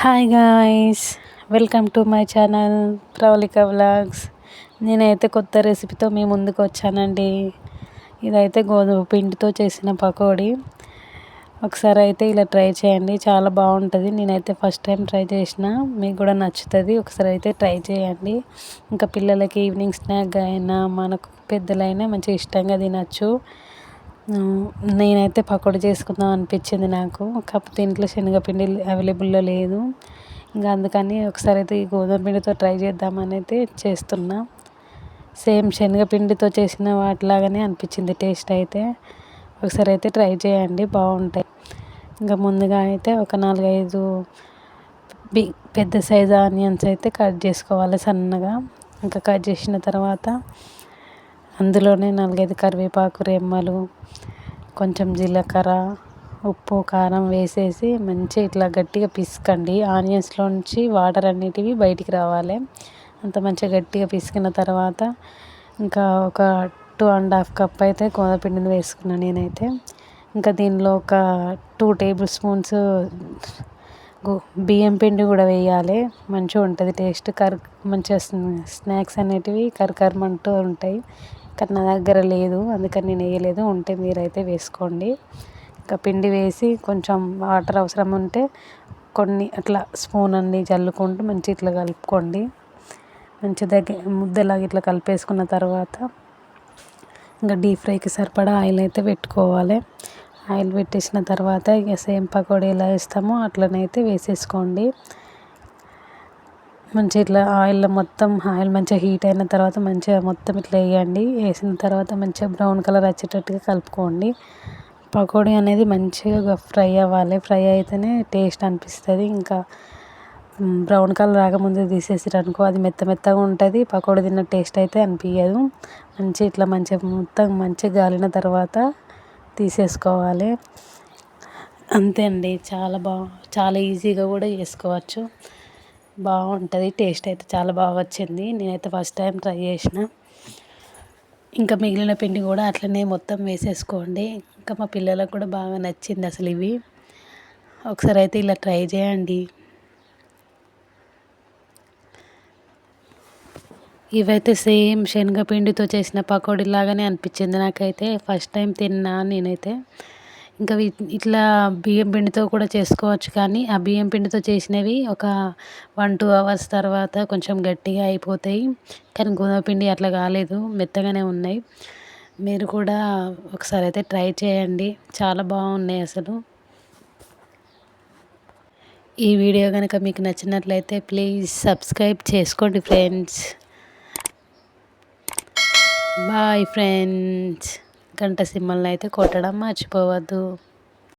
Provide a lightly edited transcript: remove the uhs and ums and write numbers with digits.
Hi guys, welcome to my channel Pravalika vlogs. నేనైతే కొత్త రెసిపీతో మీ ముందుకు వచ్చానండి. ఇదైతే గోధుమ పిండితో చేసిన పకోడీ. ఒకసారి అయితే ఇలా ట్రై చేయండి, చాలా బాగుంటుంది. నేనైతే ఫస్ట్ టైం ట్రై చేసిన, మీకు కూడా నచ్చుతుంది. ఒకసారి అయితే ట్రై చేయండి. ఇంకా పిల్లలకి ఈవినింగ్ స్నాక్గా అయినా మనకు పెద్దలైనా మంచిగా ఇష్టంగా తినచ్చు. నేనైతే పకోడీ చేసుకుందాం అనిపించింది నాకు, కాకపోతే ఇంట్లో శనగపిండి అవైలబుల్లో లేదు. ఇంకా అందుకని ఒకసారి అయితే ఈ గోధుమ పిండితో ట్రై చేద్దామని అయితే చేస్తున్నా. సేమ్ శనగపిండితో చేసిన వాటిలాగానే అనిపించింది టేస్ట్ అయితే. ఒకసారి అయితే ట్రై చేయండి, బాగుంటాయి. ఇంకా ముందుగా అయితే ఒక 4-5 పెద్ద సైజు ఆనియన్స్ అయితే కట్ చేసుకోవాలి సన్నగా. ఇంకా కట్ చేసిన తర్వాత అందులోనే 4-5 కరివేపాకు రెమ్మలు, కొంచెం జీలకర్ర, ఉప్పు, కారం వేసేసి మంచిగా ఇట్లా గట్టిగా పిసకండి. ఆనియన్స్లో నుంచి వాటర్ అన్నిటివి బయటికి రావాలి. అంత మంచిగా గట్టిగా పిసికిన తర్వాత ఇంకా ఒక 2.5 కప్ అయితే గోధుమ పిండిని వేసుకున్నాను నేనైతే. ఇంకా దీనిలో ఒక 2 టేబుల్ స్పూన్స్ బియ్యం పిండి కూడా వేయాలి. మంచిగా ఉంటుంది టేస్ట్. మంచిగా స్నాక్స్ అనేటివి కరకరమంటూ ఉంటాయి. కానీ నా దగ్గర లేదు, అందుకని నేను వేయలేదు. ఉంటే మీరైతే వేసుకోండి. ఇంకా పిండి వేసి కొంచెం వాటర్ అవసరం ఉంటే కొన్ని అట్లా స్పూన్ అన్ని చల్లుకుంటూ మంచి ఇట్లా కలుపుకోండి. మంచి ముద్దలాగా ఇట్లా కలిపేసుకున్న తర్వాత ఇంకా డీప్ ఫ్రైకి సరిపడా ఆయిల్ అయితే పెట్టుకోవాలి. ఆయిల్ పెట్టేసిన తర్వాత ఇక సేమ్ పకోడీ ఎలా వేస్తామో అట్లనైతే వేసేసుకోండి. మంచిగా ఇట్లా ఆయిల్ మంచిగా హీట్ అయిన తర్వాత మంచిగా మొత్తం ఇట్లా వేయండి. వేసిన తర్వాత మంచిగా బ్రౌన్ కలర్ వచ్చేటట్టుగా కలుపుకోండి. పకోడీ అనేది మంచిగా ఫ్రై అవ్వాలి. ఫ్రై అయితేనే టేస్ట్ అనిపిస్తుంది. ఇంకా బ్రౌన్ కలర్ రాకముందే తీసేసారనుకో అది మెత్తగా ఉంటుంది. పకోడీ తిన్న టేస్ట్ అయితే అనిపించదు. మంచిగా మొత్తం మంచిగా గాలిన తర్వాత తీసేసుకోవాలి. అంతే అండి, చాలా ఈజీగా కూడా చేసుకోవచ్చు. బాగుంటుంది. టేస్ట్ అయితే చాలా బాగా వచ్చింది. నేనైతే ఫస్ట్ టైం ట్రై చేసిన. ఇంకా మిగిలిన పిండి కూడా అట్లనే మొత్తం వేసేసుకోండి. ఇంకా మా పిల్లలకు కూడా బాగా నచ్చింది అసలు ఇవి. ఒకసారి అయితే ఇలా ట్రై చేయండి. ఇవైతే సేమ్ శనగపిండితో చేసిన పకోడీ లాగానే అనిపించింది నాకైతే. ఫస్ట్ టైం తిన్నా నేనైతే. ఇంకా ఇట్లా బియ్యం పిండితో కూడా చేసుకోవచ్చు, కానీ ఆ బియ్యం పిండితో చేసినవి ఒక 1-2 అవర్స్ తర్వాత కొంచెం గట్టిగా అయిపోతాయి. కానీ గోధుమ పిండి అట్లా కాలేదు, మెత్తగానే ఉన్నాయి. మీరు కూడా ఒకసారి అయితే ట్రై చేయండి, చాలా బాగున్నాయి అసలు. ఈ వీడియో కనుక మీకు నచ్చినట్లయితే ప్లీజ్ సబ్స్క్రైబ్ చేసుకోండి ఫ్రెండ్స్. Bye friends. గంట సింబల్ని అయితే కొట్టడం మర్చిపోవద్దు.